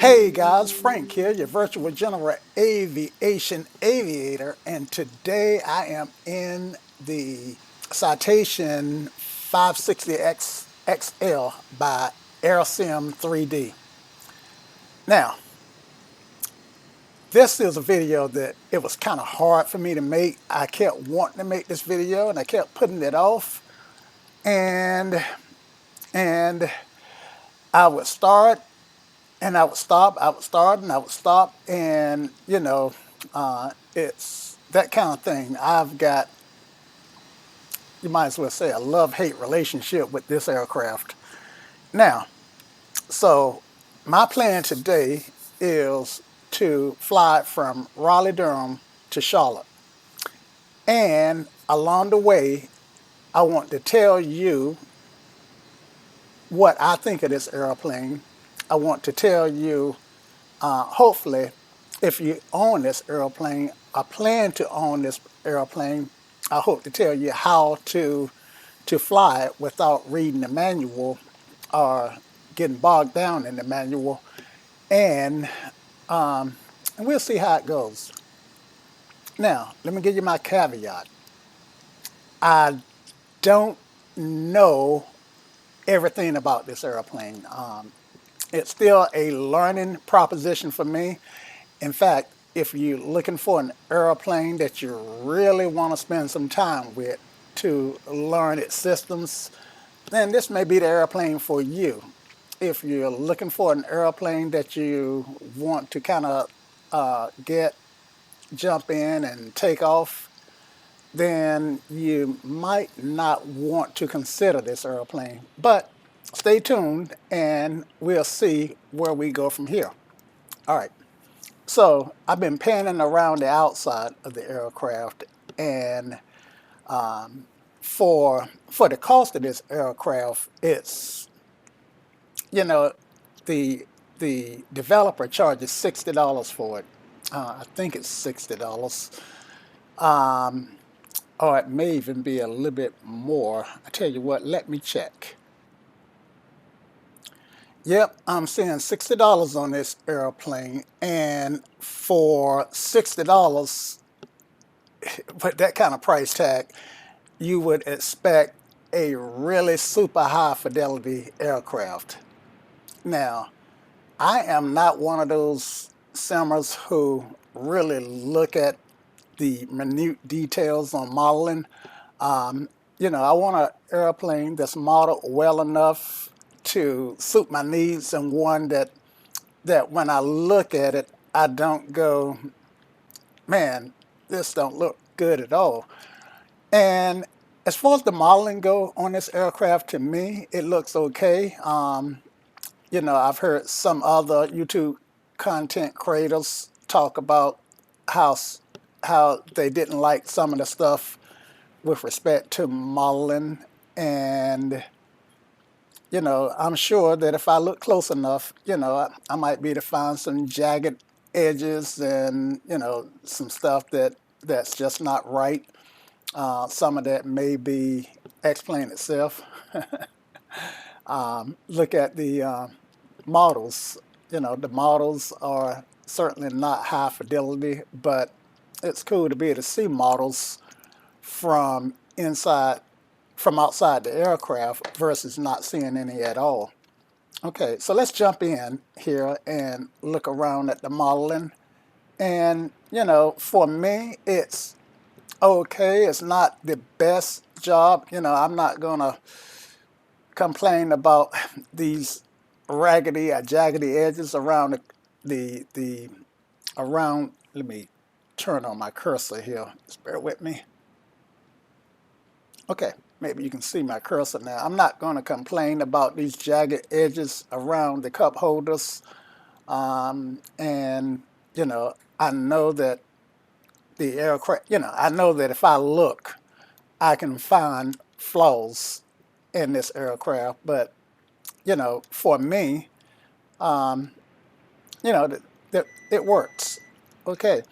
Hey guys, Frank here, your virtual general aviation aviator, and today I am in the Citation 560XL by AirSim3D. Now, this is a video that it was kind of hard for me to make. I kept wanting to make this video and I kept putting it off, and and I would start and I would stop, I would start and I would stop, and it's that kind of thing. I've got, you might as well say, a love-hate relationship with this aircraft. Now, so my plan today is to fly from Raleigh-Durham to Charlotte. And along the way, I want to tell you what I think of this airplane. I want to tell you, hopefully, if you own this airplane, I plan to own this airplane, I hope to tell you how to fly it without reading the manual or getting bogged down in the manual, and we'll see how it goes. Now, let me give you my caveat. I don't know everything about this airplane. It's still a learning proposition for me. In fact, if you're looking for an airplane that you really want to spend some time with to learn its systems, then this may be the airplane for you. If you're looking for an airplane that you want to kind of jump in and take off, then you might not want to consider this airplane. But stay tuned and we'll see where we go from here. All right. So I've been panning around the outside of the aircraft, and for the cost of this aircraft, it's, the developer charges $60 for it. I think it's $60. Or it may even be a little bit more. I tell you what, let me check. Yep, I'm seeing $60 on this airplane, and for $60, with that kind of price tag, you would expect a really super high fidelity aircraft. Now, I am not one of those simmers who really look at the minute details on modeling. I want an airplane that's modeled well enough to suit my needs, and one that when I look at it, I don't go, man, this don't look good at all. And as far as the modeling go on this aircraft, to me, it looks okay. I've heard some other YouTube content creators talk about how they didn't like some of the stuff with respect to modeling, and I'm sure that if I look close enough, I might be able to find some jagged edges and some stuff that's just not right. Some of that may be explain itself. Look at the models. The models are certainly not high fidelity, but it's cool to be able to see models from outside the aircraft versus not seeing any at all. Okay, so let's jump in here and look around at the modeling. And, for me, it's okay. It's not the best job. I'm not going to complain about these raggedy or jaggedy edges around around, let me turn on my cursor here. Just bear with me. Okay, maybe you can see my cursor now. I'm not going to complain about these jagged edges around the cup holders. And, I know that the aircraft, I know that if I look, I can find flaws in this aircraft. But, for me, it works. Okay,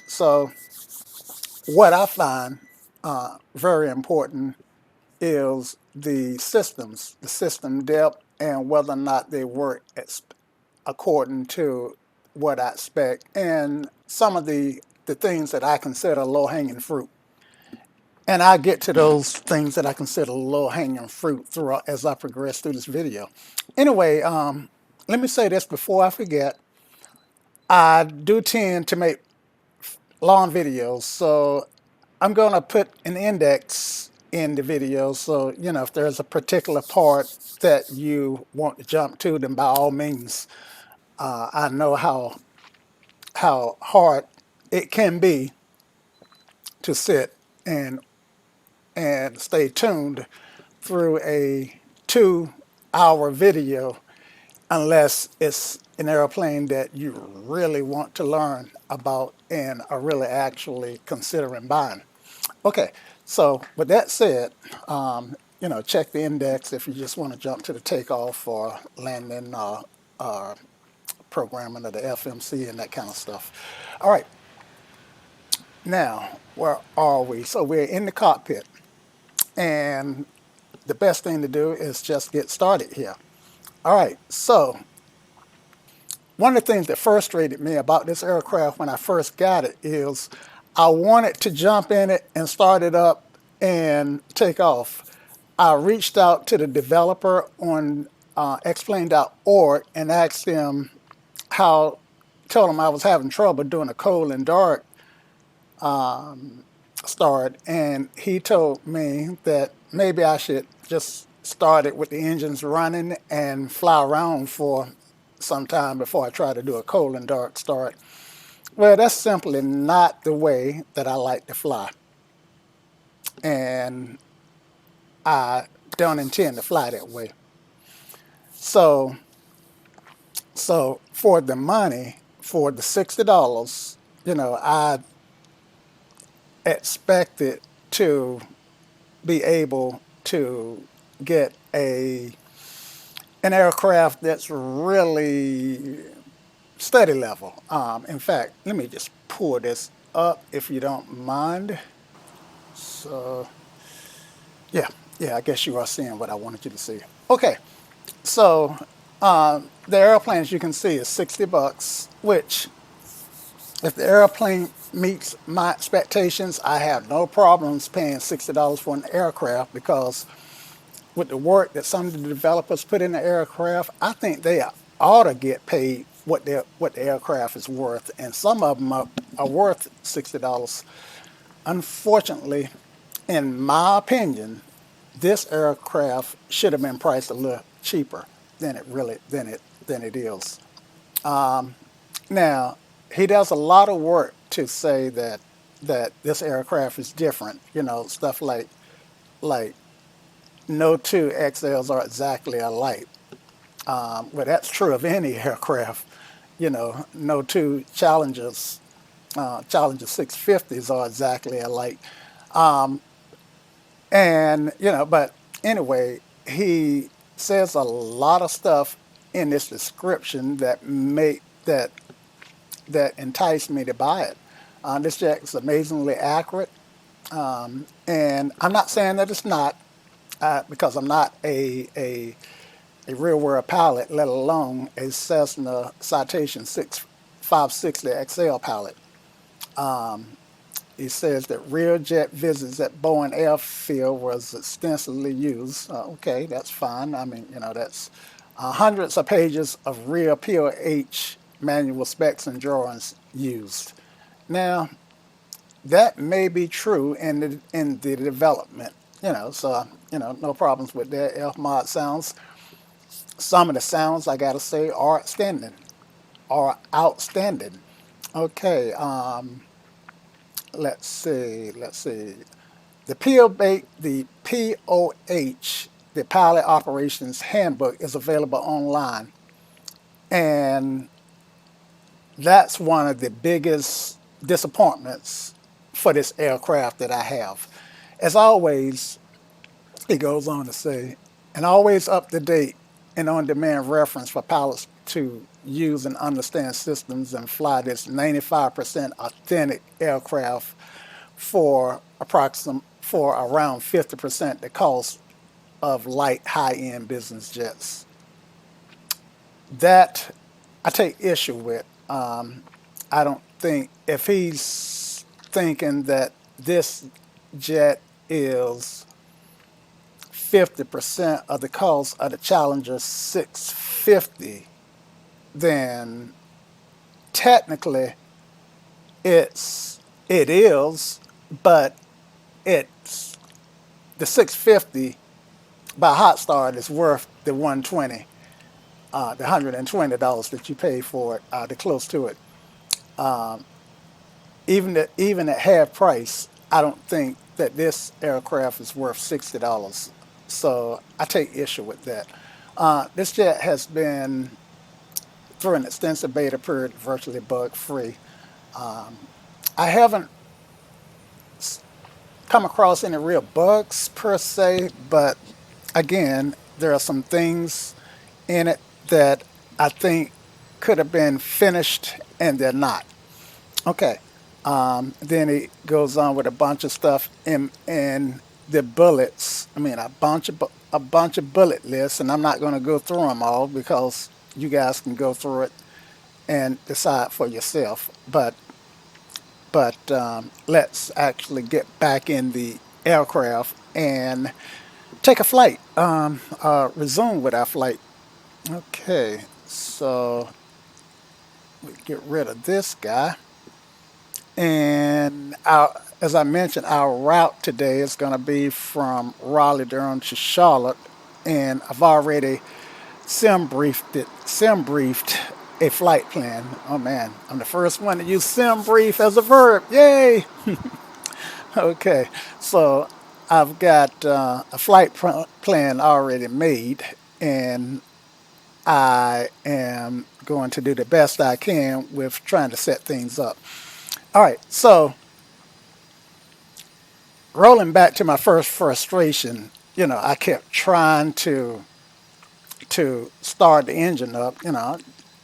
so what I find very important is the systems, the system depth, and whether or not they work according to what I expect and some of the things that I consider low-hanging fruit. And I get to those things that I consider low-hanging fruit throughout as I progress through this video. Anyway, let me say this before I forget. I do tend to make long videos, so I'm going to put an index in the video. So, you know, if there's a particular part that you want to jump to, then by all means, I know how hard it can be to sit and stay tuned through a 2-hour video unless it's an airplane that you really want to learn about and are really actually considering buying. Okay, so with that said, you know, check the index if you just want to jump to the takeoff or landing programming of the FMC and that kind of stuff. All right, now where are we? So we're in the cockpit, and the best thing to do is just get started here. All right, so one of the things that frustrated me about this aircraft when I first got it is I wanted to jump in it and start it up and take off. I reached out to the developer on explain.org and asked them told them I was having trouble doing a cold and dark start, and he told me that maybe I should just start it with the engines running and fly around for some time before I try to do a cold and dark start. Well, that's simply not the way that I like to fly, and I don't intend to fly that way. So for the money, for the $60, you know, I expected to be able to get an aircraft that's really steady level. In fact, let me just pull this up if you don't mind. So yeah, I guess you are seeing what I wanted you to see. Okay, so the airplanes you can see is $60, which if the airplane meets my expectations, I have no problems paying $60 for an aircraft, because with the work that some of the developers put in the aircraft, I think they ought to get paid what the aircraft is worth, and some of them are worth $60. Unfortunately, in my opinion, this aircraft should have been priced a little cheaper than it is. Now, he does a lot of work to say that this aircraft is different. You know, stuff like no two XLs are exactly alike. Well, that's true of any aircraft. You know, no two Challenger 650s are exactly alike. And, you know, but anyway, he says a lot of stuff in this description that enticed me to buy it. This jet is amazingly accurate. And I'm not saying that it's not, because I'm not a real world pilot, let alone a Cessna Citation C-560XL pilot. He says that real jet visits at Boeing Airfield was extensively used. Okay, that's fine. I mean, you know, that's hundreds of pages of real POH manual specs and drawings used. Now, that may be true in the development, you know, so, you know, no problems with that. F-mod sounds. Some of the sounds, I gotta say, are outstanding. Okay, let's see. The POH, the Pilot Operations Handbook, is available online, and that's one of the biggest disappointments for this aircraft that I have. As always, he goes on to say, an always up-to-date and on-demand reference for pilots to use and understand systems and fly this 95% authentic aircraft for around 50% the cost of light high-end business jets. That take issue with. I don't think if he's thinking that this jet is 50% of the cost of the Challenger 650, then technically it is, but it's the 650 by hot start is worth the 120, the $120 that you pay for it, the close to it. Even at half price, I don't think that this aircraft is worth $60. So I take issue with that. This jet has been through an extensive beta period, virtually bug free. I haven't come across any real bugs per se, but again, there are some things in it that I think could have been finished and they're not. Okay. Then it goes on with a bunch of stuff in the bullets. I mean, a bunch of bullet lists, and I'm not going to go through them all because you guys can go through it and decide for yourself. But let's actually get back in the aircraft and take a flight. Resume with our flight. Okay, so we get rid of this guy. And as I mentioned, our route today is going to be from Raleigh-Durham to Charlotte. And I've already sim briefed a flight plan. Oh man, I'm the first one to use sim brief as a verb. Yay! Okay, so I've got a flight plan already made, and I am going to do the best I can with trying to set things up. All right, so rolling back to my first frustration, I kept trying to start the engine up,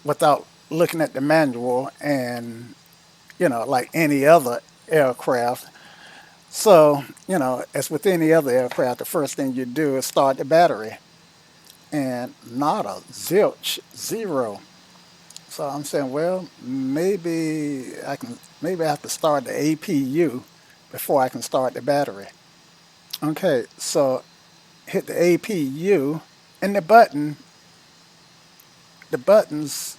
without looking at the manual and, like any other aircraft. So, as with any other aircraft, the first thing you do is start the battery. And nada, zilch, zero. So I'm saying, well, maybe I have to start the APU before I can start the battery. Okay, so hit the APU and the buttons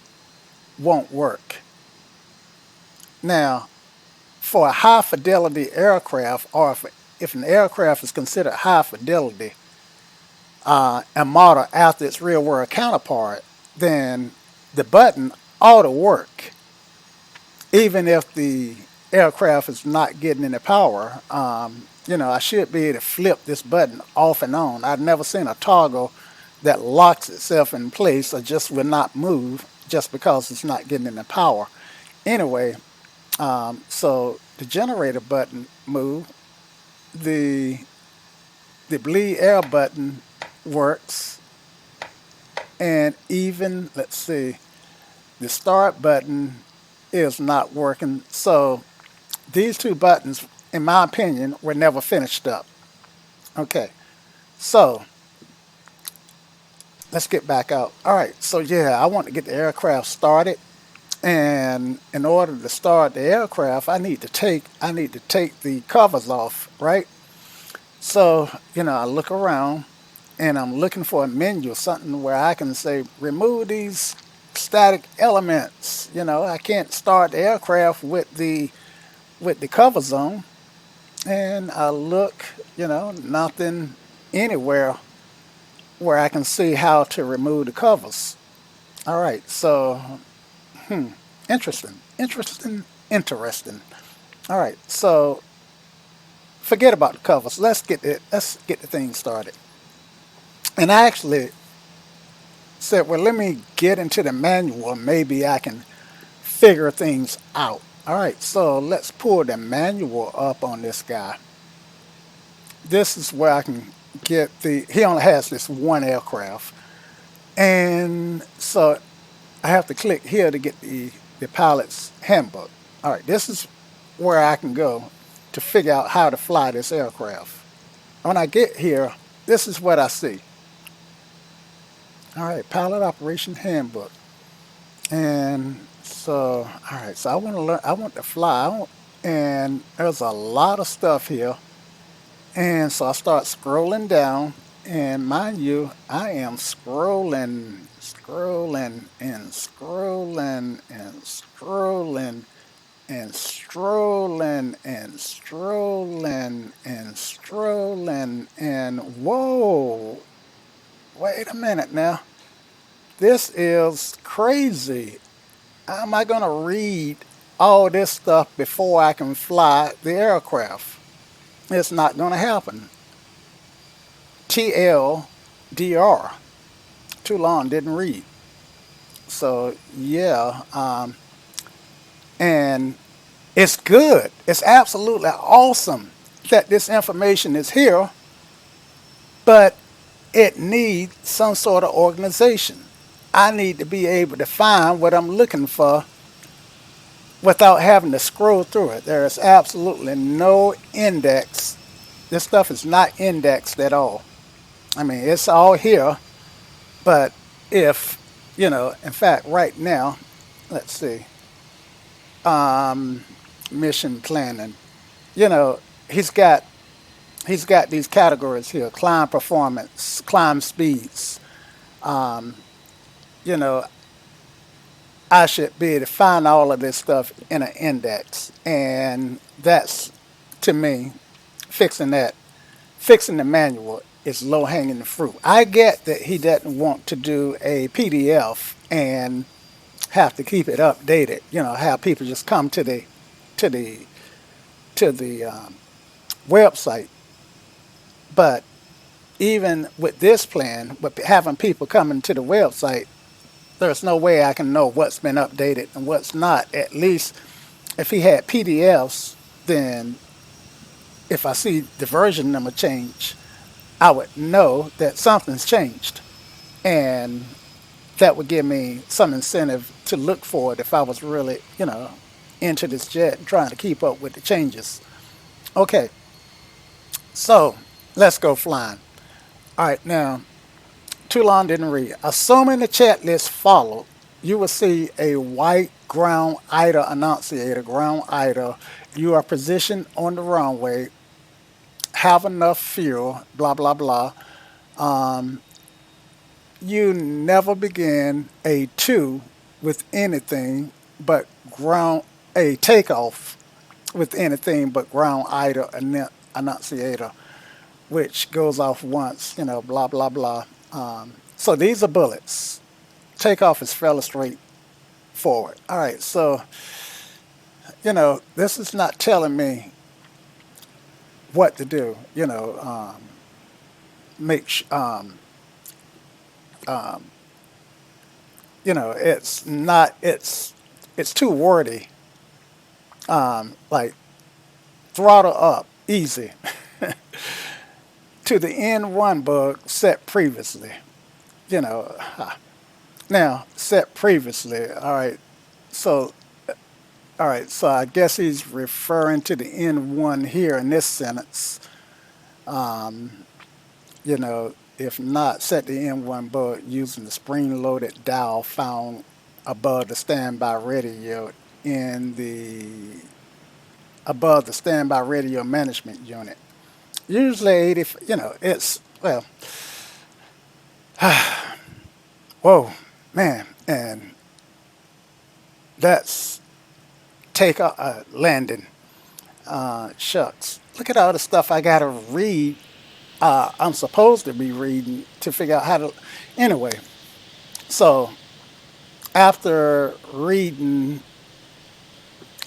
won't work. Now, for a high fidelity aircraft, or if an aircraft is considered high fidelity, and model after its real world counterpart, then the button ought to work, even if the aircraft is not getting any power. I should be able to flip this button off and on. I've never seen a toggle that locks itself in place or just will not move just because it's not getting any power. Anyway, so the generator button moved. The bleed air button works, and even, let's see, the start button is not working. So these two buttons, in my opinion, were never finished up. Okay, so let's get back out. All right, so yeah, I want to get the aircraft started, and in order to start the aircraft, I need to take the covers off, right? So I look around and I'm looking for a menu, something where I can say remove these static elements. I can't start the aircraft with the covers on, and I look, nothing anywhere where I can see how to remove the covers. All right, so interesting. All right, so forget about the covers. Let's get the thing started. And I actually said, well, let me get into the manual. Maybe I can figure things out. All right, so let's pull the manual up on this guy. This is where I can he only has this one aircraft. And so I have to click here to get the pilot's handbook. All right, this is where I can go to figure out how to fly this aircraft. When I get here, this is what I see. All right, pilot operation handbook. And so, all right, so I want to learn, I want to fly. And there's a lot of stuff here. And so I start scrolling down. And mind you, I am scrolling, scrolling, and scrolling, and scrolling, and strolling, and strolling, and strolling. And whoa, wait a minute now. This is crazy. How am I going to read all this stuff before I can fly the aircraft? It's not going to happen. TLDR. Too long, didn't read. So, yeah. And it's good. It's absolutely awesome that this information is here, but it needs some sort of organization. I need to be able to find what I'm looking for without having to scroll through it. There is absolutely no index. This stuff is not indexed at all. I mean, it's all here, but if, in fact, right now, let's see, um, mission planning, you know, he's got he's got these categories here: climb performance, climb speeds. Um, you know, I should be able to find all of this stuff in an index, and that's to me fixing that. Fixing the manual is low hanging fruit. I get that he doesn't want to do a PDF and have to keep it updated. Have people just come to the to the website. But even with this plan, with having people coming to the website, there's no way I can know what's been updated and what's not. At least if he had PDFs, then if I see the version number change, I would know that something's changed. And that would give me some incentive to look for it if I was really, into this jet and trying to keep up with the changes. Okay, so let's go flying. All right, now, too long didn't read. Assuming the checklist followed, you will see a white ground IDA annunciator, ground IDA. You are positioned on the runway, have enough fuel, blah, blah, blah. Um, you never begin a two with anything but ground, a takeoff with anything but ground IDA annunciator, which goes off once, blah, blah, blah. So these are bullets. Takeoff is fairly straightforward. All right, so, this is not telling me what to do, make, it's not, it's too wordy. Like throttle up, easy. To the N1 bug set previously. You know, now set previously. So, all right. So I guess he's referring to the N1 here in this sentence. Um, if not, set the N1 bug using the spring-loaded dial found above the standby radio in the above the standby radio management unit. Usually 80, it's, well, whoa, man, and that's take a landing. Shucks. Look at all the stuff I got to read. I'm supposed to be reading to figure out how to. Anyway, so after reading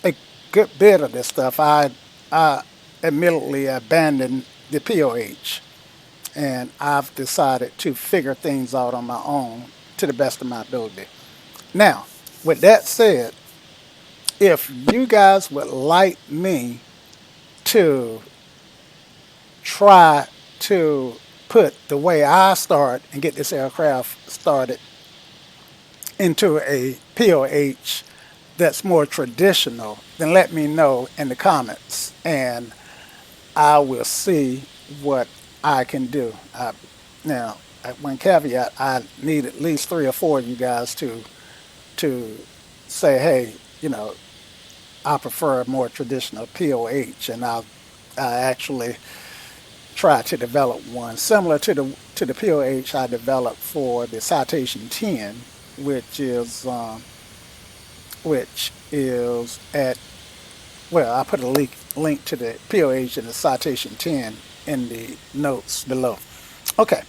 a good bit of this stuff, I admittedly abandoned the POH, and I've decided to figure things out on my own to the best of my ability. Now, with that said, if you guys would like me to try to put the way I start and get this aircraft started into a POH that's more traditional, then let me know in the comments, and I will see what I can do. Now, at one caveat, I need at least 3 or 4 of you guys to say, hey, I prefer a more traditional POH, and I actually tried to develop one similar to the POH I developed for the Citation 10, which is at, well, I put a link to the POH and the Citation 10 in the notes below. Okay,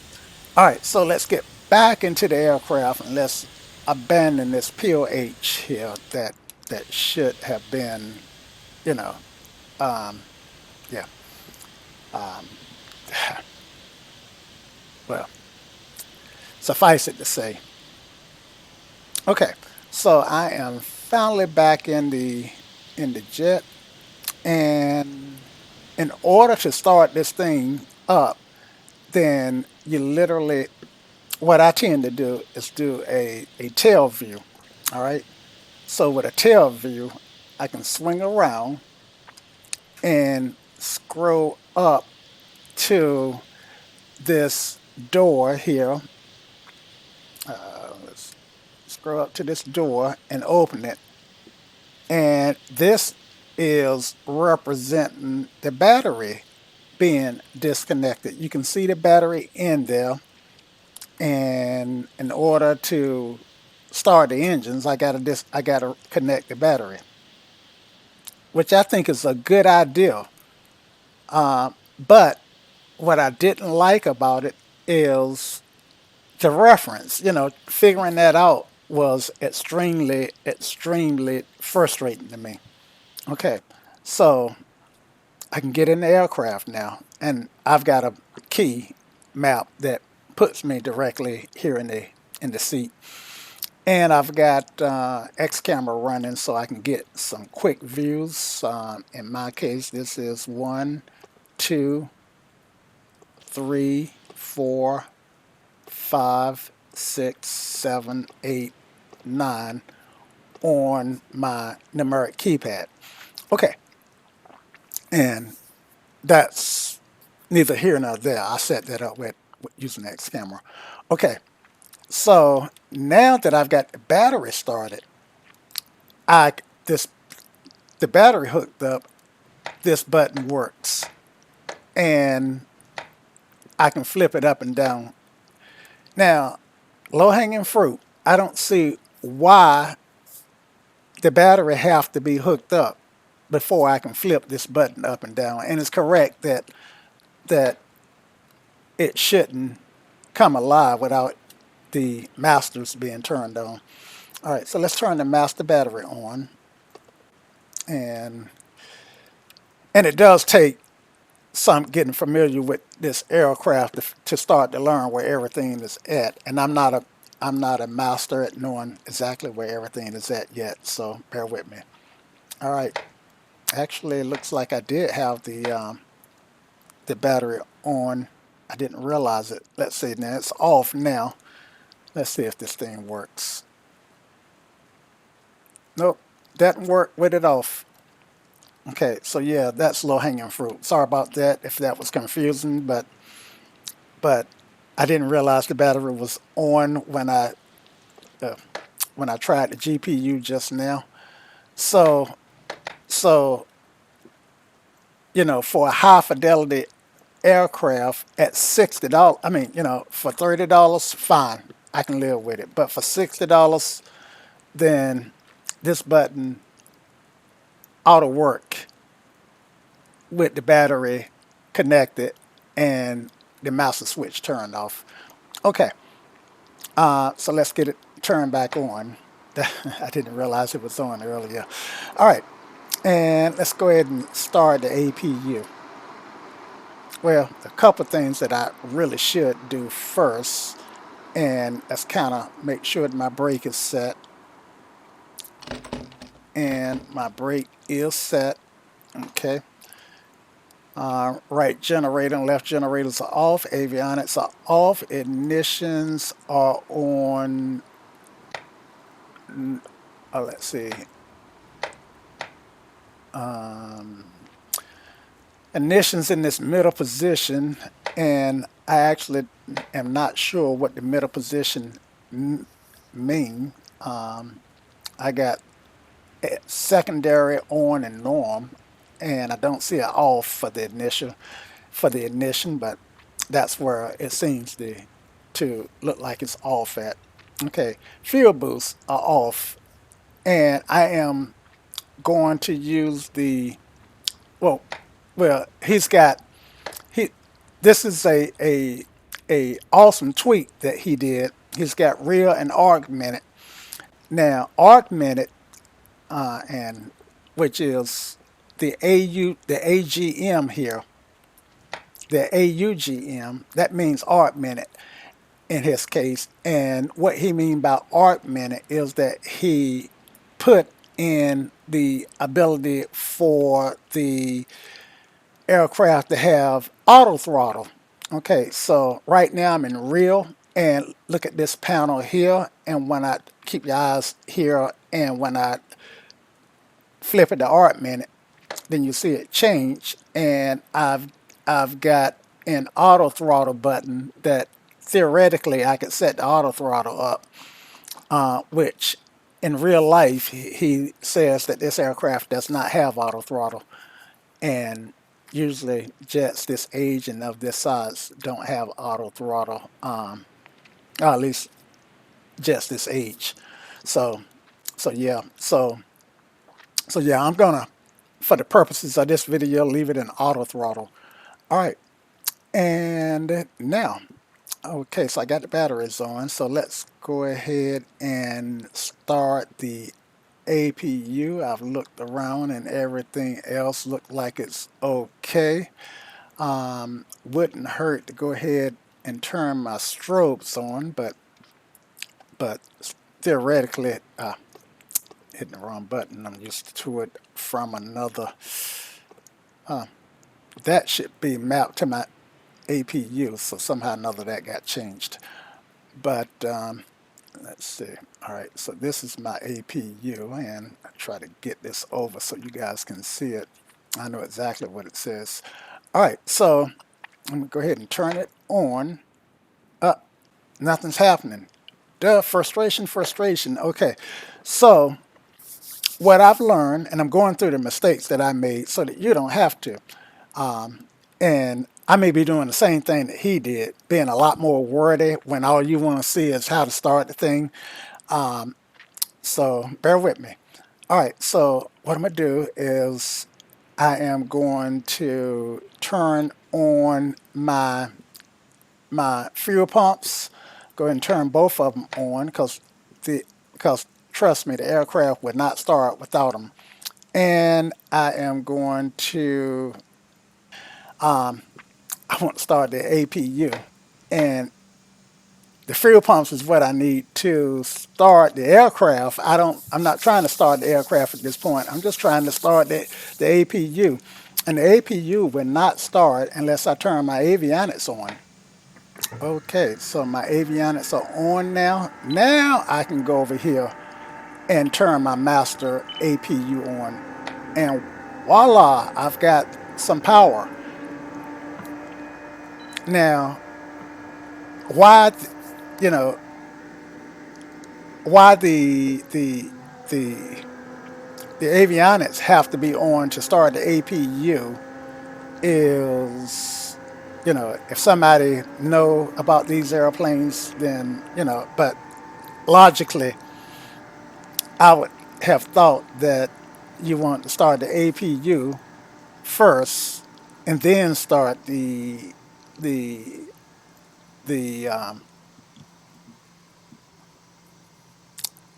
all right, so let's get back into the aircraft and let's abandon this POH here that should have been, you know, um, yeah, um, well, suffice it to say. Okay, so I am finally back in the jet, and in order to start this thing up, then you literally, what I tend to do is do a tail view. All right. So with a tail view, I can swing around and scroll up to this door here. Let's scroll up to this door and open it. And this is representing the battery being disconnected. You can see the battery in there. And in order to start the engines, I gotta connect the battery, which I think is a good idea. But what I didn't like about it is the reference. Figuring that out was extremely frustrating to me. Okay, so I can get in the aircraft now, and I've got a key map that puts me directly here in the seat. And I've got X camera running so I can get some quick views. In my case, this is 1, 2, 3, 4, 5, 6, 7, 8, 9 on my numeric keypad. Okay, and that's neither here nor there. I set that up with using X camera. Okay, so now that I've got the battery started, I this the battery hooked up, this button works, and I can flip it up and down. Now, low hanging fruit, I don't see why the battery have to be hooked up before I can flip this button up and down. And it's correct that it shouldn't come alive without the masters being turned on. All right, so let's turn the master battery on. And it does take some getting familiar with this aircraft to start to learn where everything is at. And I'm not a master at knowing exactly where everything is at yet, so bear with me. All right. Actually, it looks like I did have the battery on. I didn't realize it. Let's see now. It's off now. Let's see if this thing works. Nope, doesn't work with it off. Okay, so yeah, that's low hanging fruit. Sorry about that if that was confusing, but I didn't realize the battery was on uh, when I tried the GPU just now. So so for a high fidelity aircraft at $60, I mean, for $30, fine, I can live with it. But for $60, then this button ought to work with the battery connected and the master switch turned off. Okay, so let's get it turned back on. I didn't realize it was on earlier. All right, and let's go ahead and start the APU. Well, a couple things that I really should do first, and that's kind of make sure that my brake is set. And my brake is set. Okay. Right generator and left generators are off. Avionics are off. Ignitions are on. Let's see. Ignition's in this middle position, and I actually am not sure what the middle position mean. I got secondary on and norm, and I don't see an off for the ignition, but that's where it seems to look like it's off at. Okay, fuel boosts are off, and I am going to use the well, he's got he. This is a awesome tweak that he did. He's got real and augmented. Now, augmented and which is the AGM here, the AUGM, that means augmented in his case. And what he mean by augmented is that he put in the ability for the aircraft to have auto throttle. Okay, so right now I'm in real, and look at this panel here, and when I keep your eyes here, and when I flip it to augmented, then you see it change, and I've got an auto throttle button that theoretically I could set the auto throttle up, which in real life he says that this aircraft does not have auto throttle, and usually jets this age and of this size don't have auto throttle, or at least jets this age. So, so yeah, I'm gonna, for the purposes of this video, leave it in auto throttle. All right, and now, okay, so I got the batteries on, so let's go ahead and start the APU. I've looked around and everything else looked like it's okay. Wouldn't hurt to go ahead and turn my strobes on, but theoretically, hitting the wrong button. I'm used to it from another. That should be mapped to my APU, so somehow or another that got changed. But let's see. All right, so this is my APU, and I try to get this over so you guys can see it. I know exactly what it says. All right, so I'm gonna go ahead and turn it on. Nothing's happening. Duh, frustration, frustration. Okay, so what I've learned, and I'm going through the mistakes that I made so that you don't have to. And I may be doing the same thing that he did, being a lot more wordy when all you want to see is how to start the thing. So bear with me. All right, so what I'm going to do is I am going to turn on my fuel pumps. Go ahead and turn both of them on because trust me, the aircraft would not start without them. And I am going to I want to start the APU, and the fuel pumps is what I need to start the aircraft. I'm not trying to start the aircraft at this point. I'm just trying to start the APU, and the APU will not start unless I turn my avionics on. Okay, so my avionics are on now. Now I can go over here and turn my master APU on, and voila, I've got some power. Now, why, you know, why the avionics have to be on to start the APU is, if somebody know about these airplanes, then, but logically, I would have thought that you want to start the APU first and then start the the um,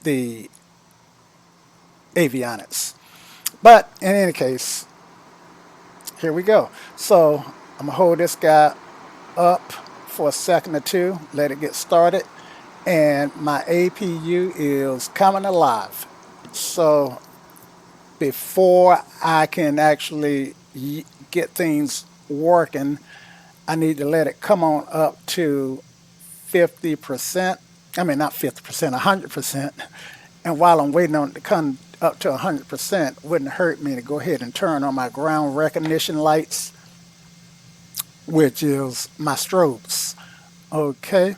the avionics. But in any case, here we go. So I'm gonna hold this guy up for a second or two, let it get started, and my APU is coming alive. So before I can actually get things working, I need to let it come on up to 50%. I mean, not 50%, 100%. And while I'm waiting on it to come up to 100%, wouldn't hurt me to go ahead and turn on my ground recognition lights, which is my strobes. Okay.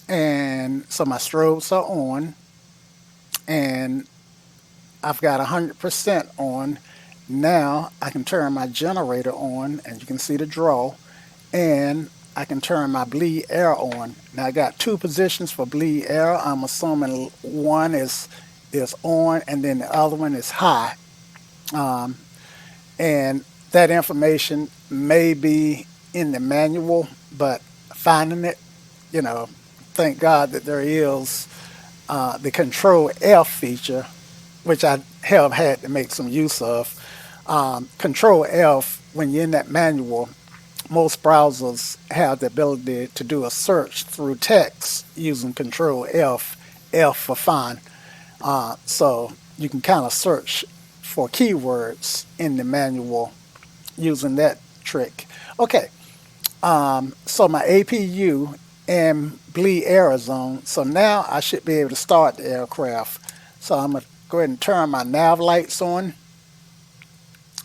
And so my strobes are on. and I've got 100% on. Now I can turn my generator on, and you can see the draw, and I can turn my bleed air on. Now I got two positions for bleed air. I'm assuming one is on, and then the other one is high. Um, and that information may be in the manual, but finding it, you know, thank God that there is the Control F feature, which I have had to make some use of. Control F, when you're in that manual, most browsers have the ability to do a search through text using Control F, F for find. So you can kind of search for keywords in the manual using that trick. Okay, so my APU and bleed air is on. So now I should be able to start the aircraft. So I'm going to go ahead and turn my nav lights on.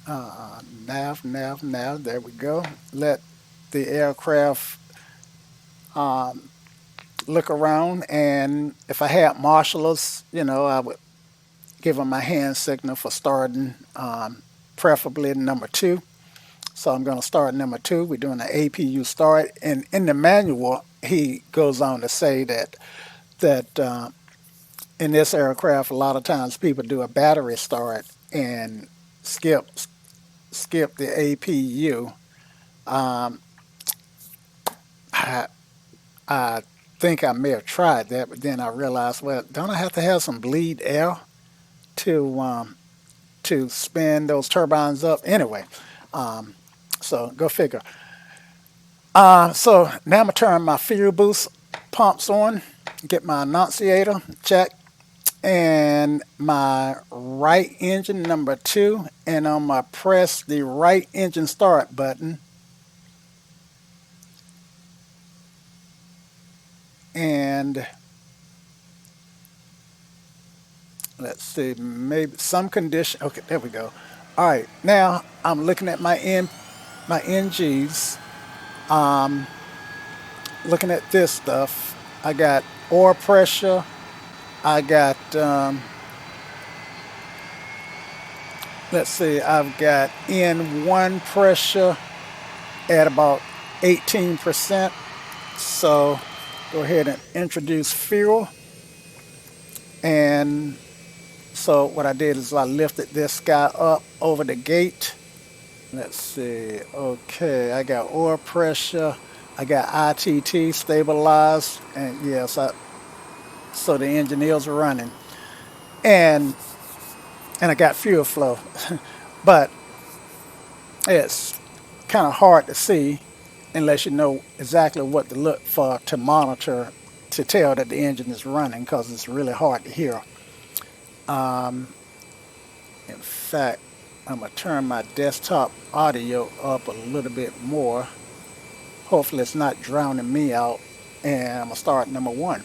Nav, there we go. Let the aircraft look around, and if I had marshals, I would give them my hand signal for starting, preferably number two. So I'm going to start number two. We're doing an APU start, and in the manual, he goes on to say that in this aircraft, a lot of times people do a battery start and skip the APU. I, I think I may have tried that, but then I realized, well, don't I have to have some bleed air to spin those turbines up anyway? Um, so go figure. So now I'm gonna turn my fuel boost pumps on, get my annunciator check, and my right engine number two, and I'm gonna press the right engine start button, and let's see, maybe some condition. Okay, there we go. All right, now I'm looking at my NGs. Um, Looking at this stuff, I got oil pressure. I got let's see, I've got N1 pressure at about 18%. So go ahead and introduce fuel. And so what I did is I lifted this guy up over the gate. Let's see. Okay, I got oil pressure. I got ITT stabilized, and yes, so the engineers are running, and I got fuel flow, but it's kind of hard to see unless you know exactly what to look for to monitor to tell that the engine is running, because it's really hard to hear. In fact, I'm gonna turn my desktop audio up a little bit more. Hopefully it's not drowning me out. And I'm gonna start number one.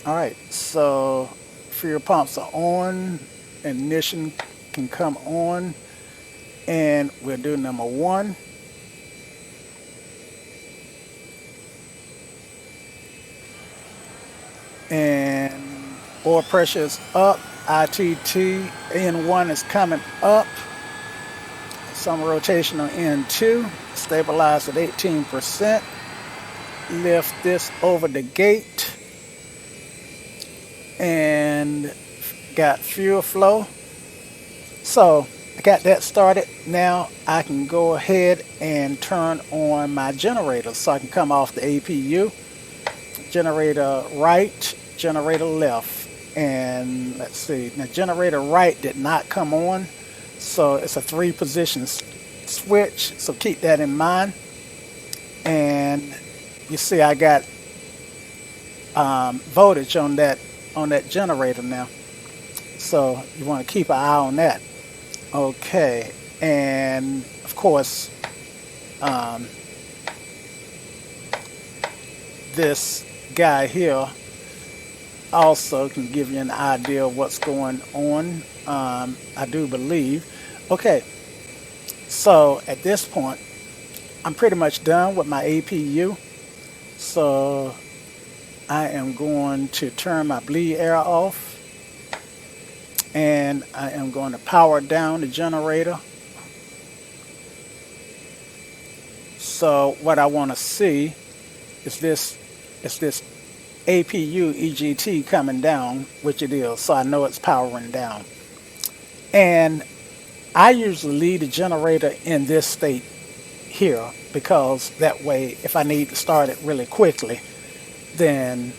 All right, so fuel pumps are on, ignition can come on, and we'll do number one. And oil pressure is up, ITT, N1 is coming up, some rotation on N2, stabilized at 18%. Lift this over the gate and got fuel flow. So I got that started. Now I can go ahead and turn on my generator, so I can come off the APU. Generator right, generator left. And let's see, now generator right did not come on, so it's a 3-position switch, so keep that in mind. And you see I got voltage on that generator now, so you want to keep an eye on that. Okay, and of course this guy here also can give you an idea of what's going on, I do believe. Okay, so at this point I'm pretty much done with my APU, so I am going to turn my bleed air off, and I am going to power down the generator. So what I want to see is this APU EGT coming down, which it is, so I know it's powering down. And I usually leave the generator in this state here, because that way if I need to start it really quickly, then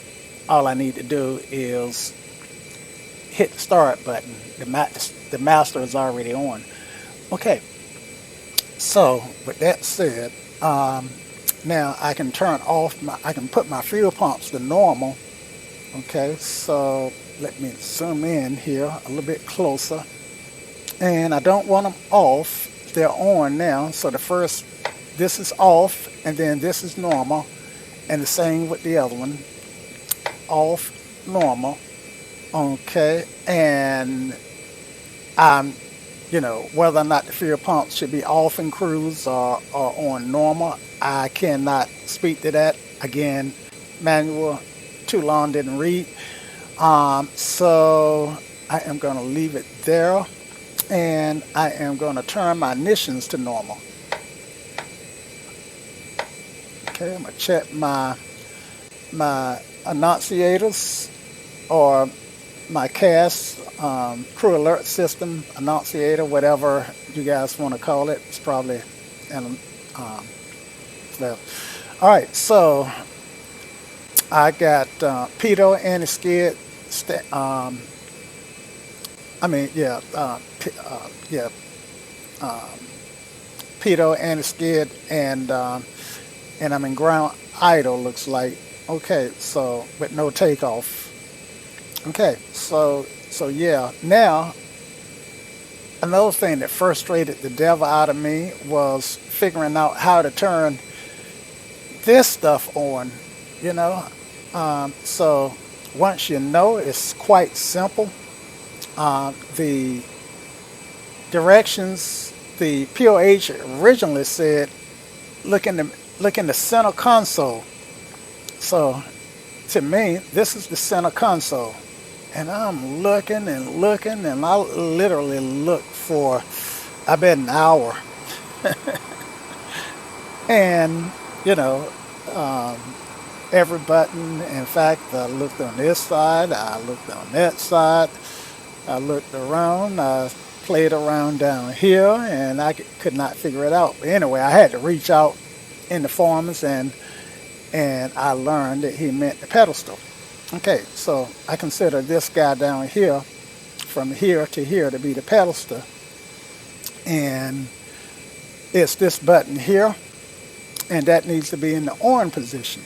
all I need to do is hit the start button. The master is already on. Okay, so with that said, now I can turn off I can put my fuel pumps to normal. Okay, so let me zoom in here a little bit closer. And I don't want them off. They're on now. So this is off, and then this is normal. And the same with the other one. Off, normal. Okay, and whether or not the fuel pumps should be off in cruise or on normal, I cannot speak to that. Again, manual, too long, didn't read. So I am going to leave it there, and I am going to turn my ignitions to normal. Okay, I'm going to check my annunciators, or my CAS, crew alert system, annunciator, whatever you guys want to call it. It's probably well. All right, so I got pitot anti-skid. Pitot anti-skid, and I'm in ground idle. Looks like. Okay, so with no takeoff. Okay, so yeah. Now, another thing that frustrated the devil out of me was figuring out how to turn this stuff on, So once you know, it's quite simple. The directions, the POH originally said, look in the center console. So to me, this is the center console. And I'm looking and looking, and I literally looked for, I bet, an hour. And, every button, in fact, I looked on this side, I looked on that side, I looked around, I played around down here, and I could not figure it out. But anyway, I had to reach out in the forums, and I learned that he meant the pedestal. Okay, so I consider this guy down here, from here to here, to be the pedestal. And it's this button here, and that needs to be in the on position.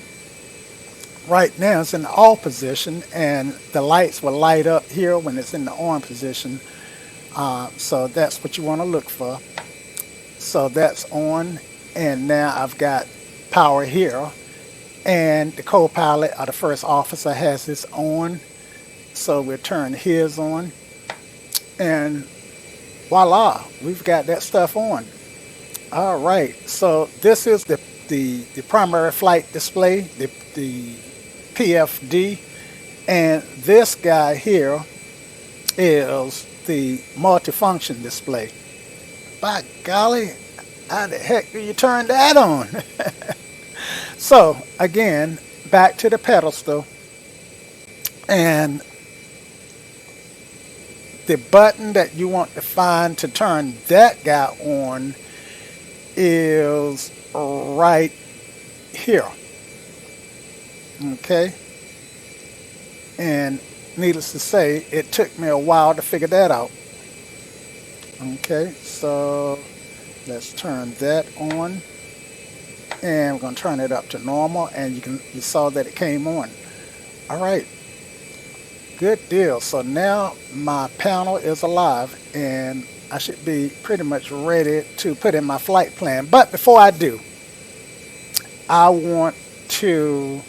Right now it's in the off position, and the lights will light up here when it's in the on position. So that's what you want to look for. So that's on, and now I've got power here. And the co-pilot, or the first officer, has this on, so we'll turn his on, and voila, we've got that stuff on. All right, so this is the primary flight display, the PFD, and this guy here is the multifunction display. By golly, how the heck do you turn that on? So again, back to the pedestal, and the button that you want to find to turn that guy on is right here. Okay, and needless to say, it took me a while to figure that out. Okay, so let's turn that on. And we're going to turn it up to normal, and you saw that it came on. All right, good deal. So now my panel is alive, and I should be pretty much ready to put in my flight plan. But before I do, I want to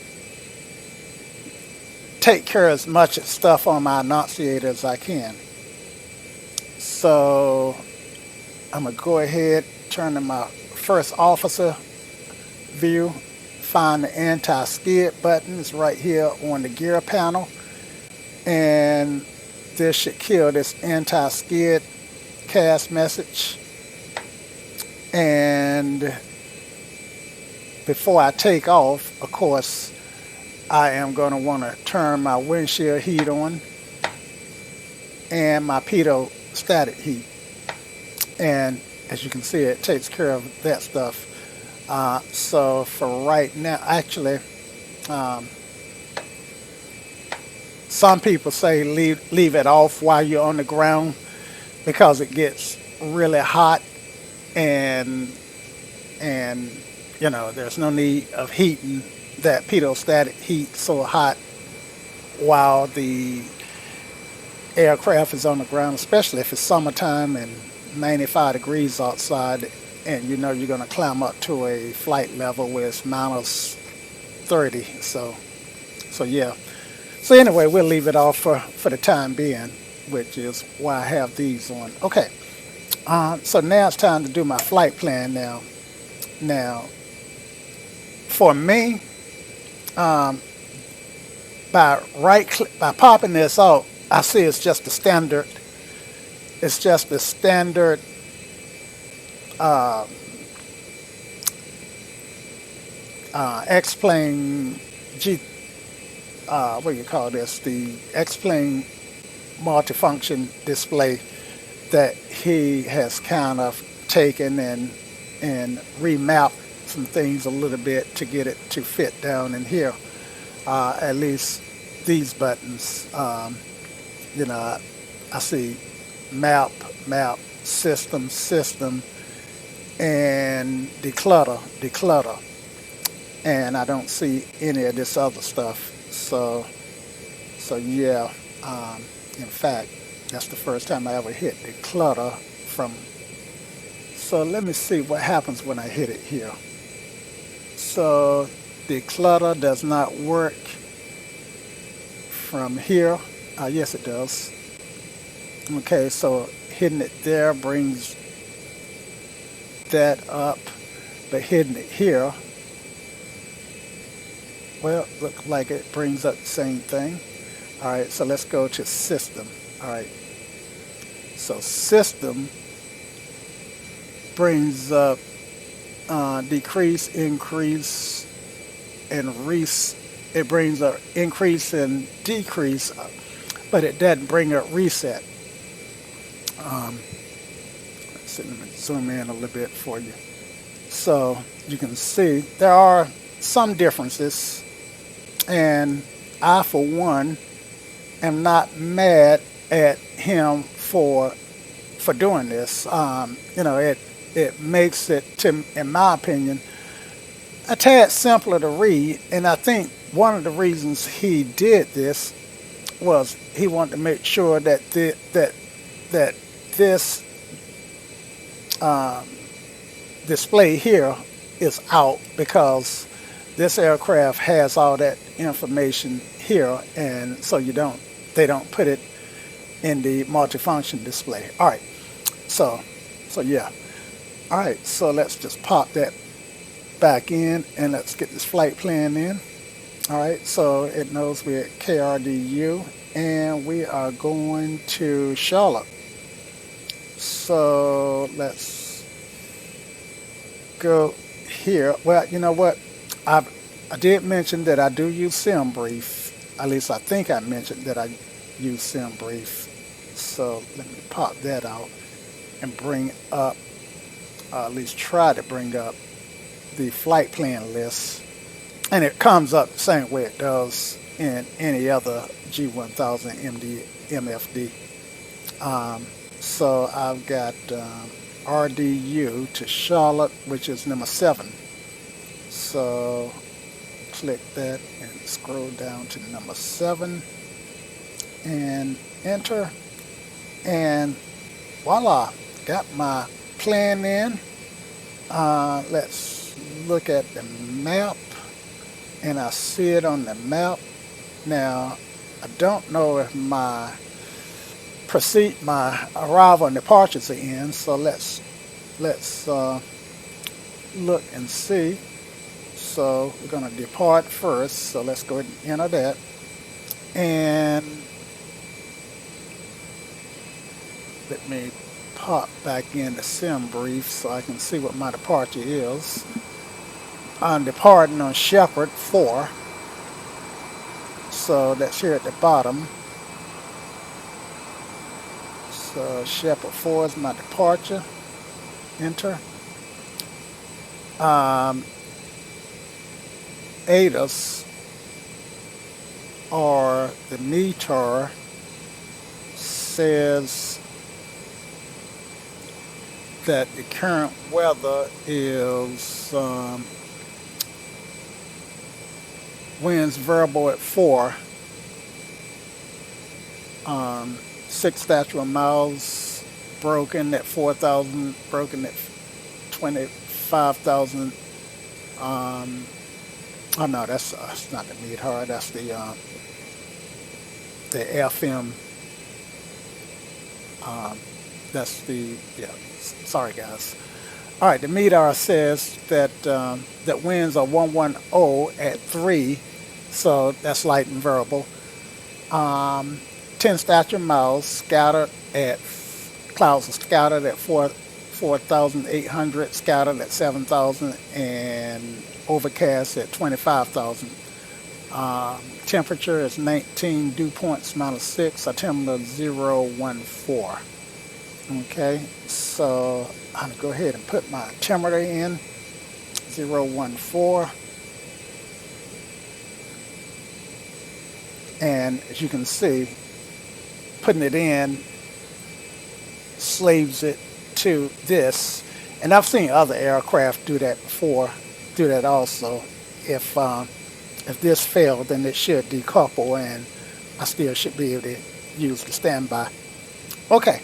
take care of as much stuff on my annunciator as I can. So I'm going to go ahead, turn to my first officer view, find the anti-skid button. It's right here on the gear panel, and this should kill this anti-skid cast message. And before I take off, of course, I am going to want to turn my windshield heat on and my pitot static heat. And as you can see, it takes care of that stuff. So for right now, actually, some people say leave it off while you're on the ground because it gets really hot, and there's no need of heating that pitot static heat so hot while the aircraft is on the ground, especially if it's summertime and 95 degrees outside, and you know you're going to climb up to a flight level where it's minus 30. So yeah. So anyway, we'll leave it off for the time being, which is why I have these on. Okay. So now it's time to do my flight plan now. Now, for me, by popping this out, I see it's just the standard. It's just the standard X-plane what do you call this? The X-plane multifunction display that he has kind of taken and remapped some things a little bit to get it to fit down in here. At least these buttons. I see map, system, and declutter. And I don't see any of this other stuff. So yeah. In fact, that's the first time I ever hit declutter from. So let me see what happens when I hit it here. So declutter does not work from here. Yes, it does. Okay, so hitting it there brings that up, but hitting it here, well, look like it brings up the same thing. All right, so let's go to system. All right, so system brings up decrease, increase, and it brings up increase and decrease, but it doesn't bring up reset. Let's see, let me zoom in a little bit for you. So you can see there are some differences, and I, for one, am not mad at him for doing this. It makes it, in my opinion, a tad simpler to read, and I think one of the reasons he did this was he wanted to make sure that this display here is out, because this aircraft has all that information here, and so they don't put it in the multifunction display. All right, so yeah. All right, so let's just pop that back in, and let's get this flight plan in. All right, so it knows we're at KRDU, and we are going to Charlotte. So let's go here. Well, you know what? I did mention that I do use SimBrief. At least I think I mentioned that I use SimBrief. So let me pop that out and bring up, at least try to bring up the flight plan list. And it comes up the same way it does in any other G1000 MFD. So I've got RDU to Charlotte, which is number 7. So click that and scroll down to number 7 and enter. And voila, got my plan in. Let's look at the map, and I see it on the map. Now, I don't know if my arrival and departures are in, so let's look and see. So we're going to depart first, so let's go ahead and enter that. And Let me pop back in the sim brief so I can see what my departure is. I'm departing on Shepherd 4. So that's here at the bottom. So Shepherd 4 is my departure. Enter. ATIS, or the meter, says that the current weather is winds variable at 4, 6 natural miles, broken at 4,000, broken at 25,000. Oh no, that's not the meter. That's the FM. That's the, yeah. Sorry guys. All right, the MEDAR says that that winds are 110 at 3, so that's light and variable. 10 stature miles scattered at clouds are scattered at 4,800, scattered at 7,000, and overcast at 25,000. Temperature is 19, dew points -6, altimeter 014. Okay, so I'm gonna go ahead and put my altimeter in 014, and as you can see, putting it in slaves it to this. And I've seen other aircraft do that before, do that also. If this failed, then it should decouple, and I still should be able to use the standby. Okay,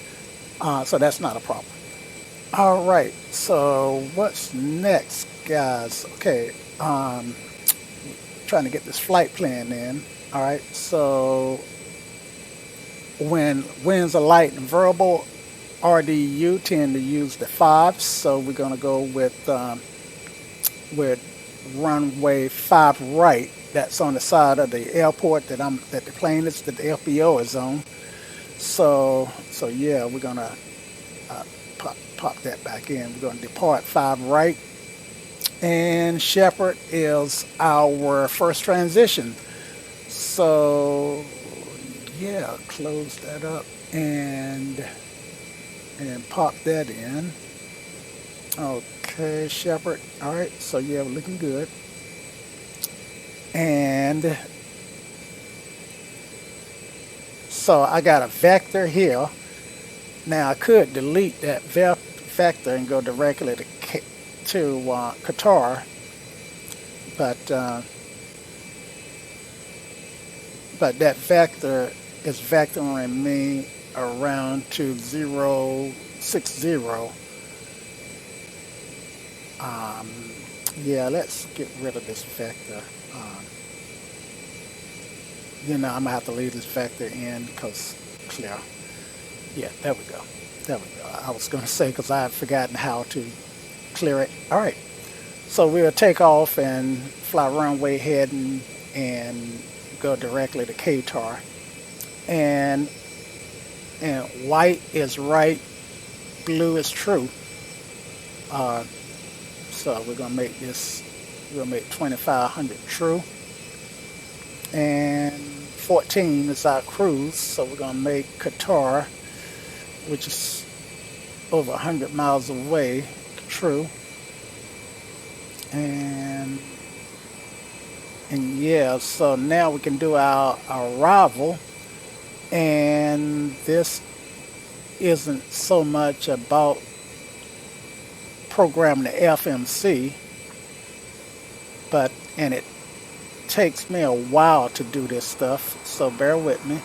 so that's not a problem. All right, so what's next, guys? Okay, trying to get this flight plan in. All right, so when winds are light and variable, RDU tend to use the 5s, so we're going to go with runway 5 right. That's on the side of the airport that the plane is, that the FBO is on. So yeah, we're gonna pop that back in. We're gonna depart 5 right, and Shepherd is our first transition. So yeah, close that up and pop that in. Okay, Shepherd. All right, so yeah, we're looking good. And so I got a vector here. Now I could delete that vector and go directly to Qatar, but that vector is vectoring me around to 060. Yeah, let's get rid of this vector. I'm gonna have to leave this vector in because clear. Yeah, there we go. There we go. I was gonna say because I had forgotten how to clear it. All right. So we'll take off and fly runway heading and go directly to Qatar. And white is right, blue is true. So we're gonna make this. We're gonna make 2,500 true, and 14 is our cruise. So we're gonna make Qatar, which is over 100 miles away, true. And yeah, so now we can do our arrival, and this isn't so much about programming the FMC, and it takes me a while to do this stuff, so bear with me.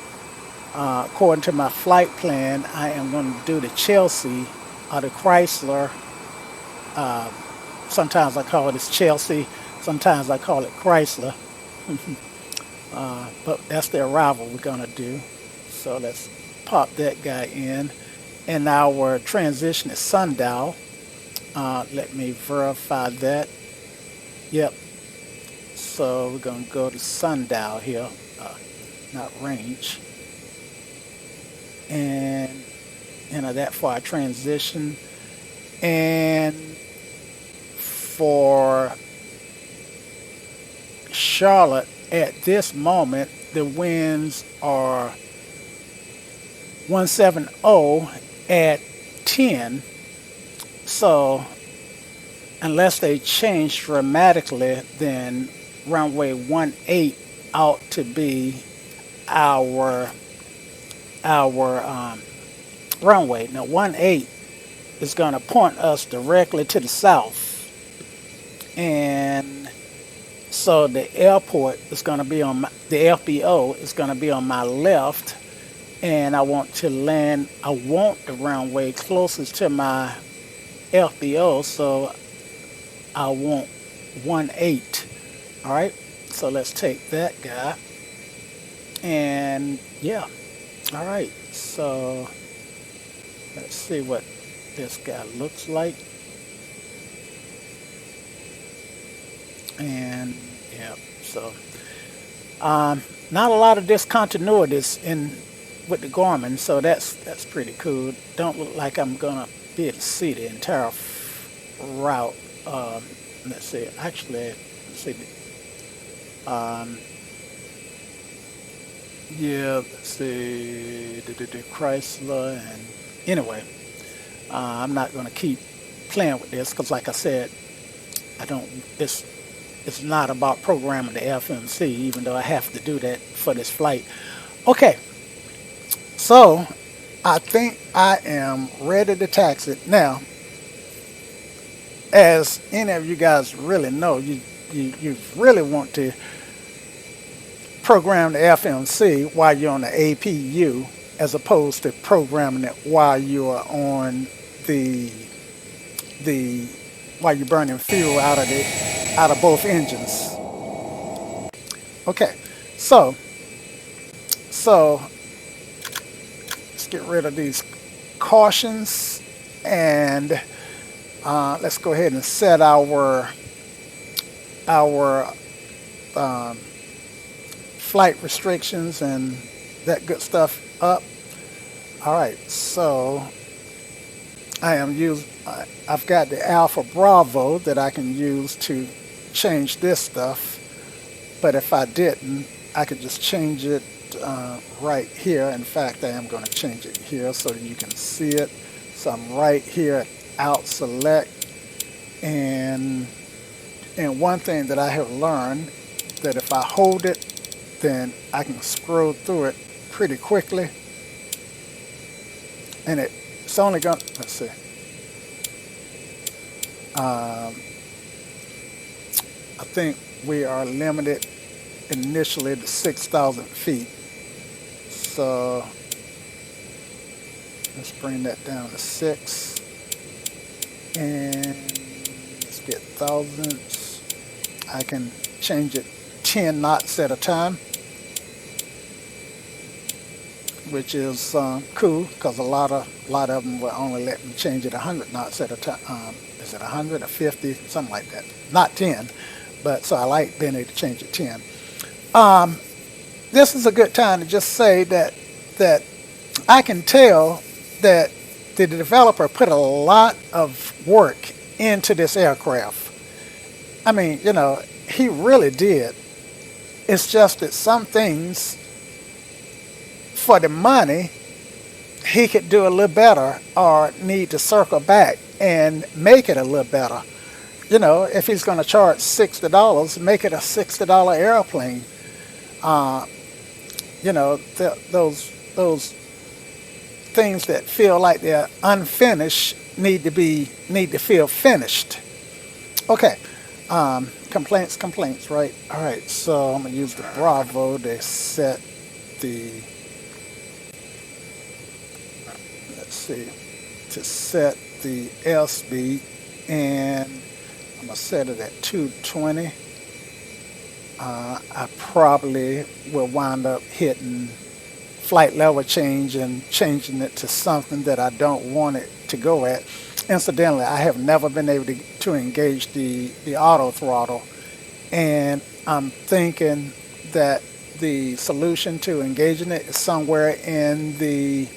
According to my flight plan, I am going to do the Chelsea or the Chrysler. Sometimes I call it Chelsea, sometimes I call it Chrysler. But that's the arrival we're going to do. So let's pop that guy in. And our transition is sundial. Let me verify that. Yep. So we're going to go to sundial here, not range. And that for our transition. And for Charlotte, at this moment, the winds are 170 at 10. So unless they change dramatically, then runway 18 ought to be our runway. Now 18 is going to point us directly to the south, and so the airport is going to be on the FBO is going to be on my left, and I want to land. I want the runway closest to my FBO, so I want 18. All right, so let's take that guy, and yeah, all right. So let's see what this guy looks like, and yeah, so not a lot of discontinuities in with the Garmin, so that's pretty cool. Don't look like I'm gonna be able to see the entire route. Let's see. Actually, let's see. Um, yeah, let's see. The Chrysler, and anyway, I'm not gonna keep playing with this because, like I said, I don't. It's not about programming the FMC, even though I have to do that for this flight. Okay, so I think I am ready to taxi it now. As any of you guys really know, you really want to program the FMC while you're on the APU, as opposed to programming it while you are on the while you're burning fuel out of both engines. Okay, so let's get rid of these cautions, and let's go ahead and set our flight restrictions and that good stuff up. All right, so I've got the Alpha Bravo that I can use to change this stuff, but if I didn't, I could just change it right here. In fact, I am going to change it here so you can see it. So I'm right here at Out Select, and one thing that I have learned, that if I hold it, then I can scroll through it pretty quickly, and it's only going to, let's see, I think we are limited initially to 6,000 feet. So let's bring that down to 6, and let's get thousandths. I can change it 10 knots at a time, which is cool, because a lot of them will only let me change it 100 knots at a time. Is it 100 or 50, something like that? Not 10, but so I like being able to change it 10. This is a good time to just say that I can tell that the developer put a lot of work into this aircraft. I mean, he really did. It's just that some things, for the money, he could do a little better, or need to circle back and make it a little better. If he's going to charge $60, make it a $60 airplane. Those things that feel like they're unfinished need to feel finished. Okay. Complaints, right? All right, so I'm gonna use the Bravo to set the, airspeed, and I'm gonna set it at 220. I probably will wind up hitting flight level change and changing it to something that I don't want it to go at. Incidentally, I have never been able to engage the auto throttle, and I'm thinking that the solution to engaging it is somewhere in the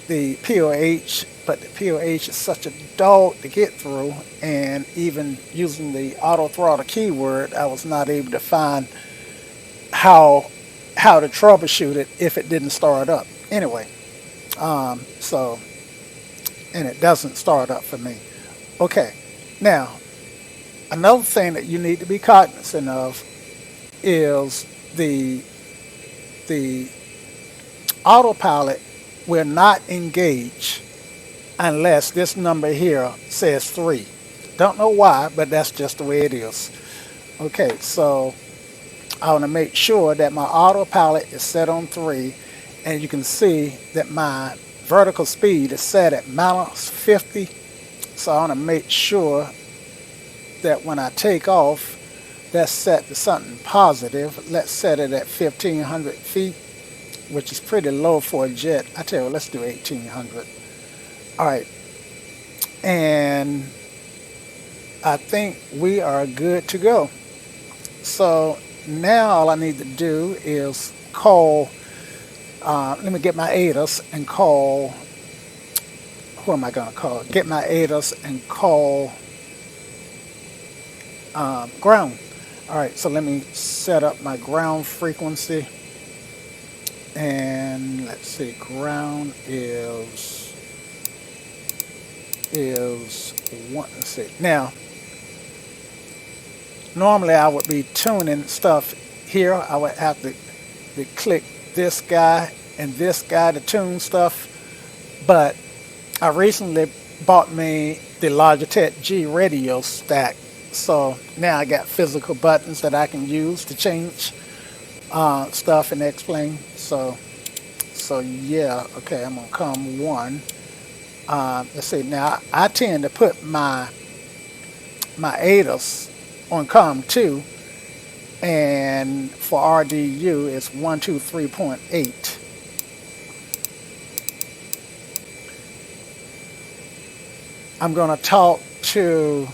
the POH, but the POH is such a dog to get through, and even using the auto throttle keyword, I was not able to find how to troubleshoot it if it didn't start up. Anyway, so, and it doesn't start up for me. Okay, now another thing that you need to be cognizant of is the autopilot will not engage unless this number here says 3. Don't know why, but that's just the way it is. Okay, so I want to make sure that my autopilot is set on 3, and you can see that my vertical speed is set at -50. So I want to make sure that when I take off, that's set to something positive. Let's set it at 1,500 feet, which is pretty low for a jet. I tell you, let's do 1,800. All right, and I think we are good to go. So now all I need to do is call, let me get my ATIS and call, who am I going to call? Get my ATIS and call ground. All right, so let me set up my ground frequency. And let's see, ground is one. Let's see. Now, normally I would be tuning stuff here. I would have to click this guy and this guy to tune stuff. But I recently bought me the Logitech G radio stack. So now I got physical buttons that I can use to change stuff and explain. So yeah, okay, I'm on COM1. Let's see, now I tend to put my ATIS on COM2, and for RDU it's 123.8. I'm going to talk to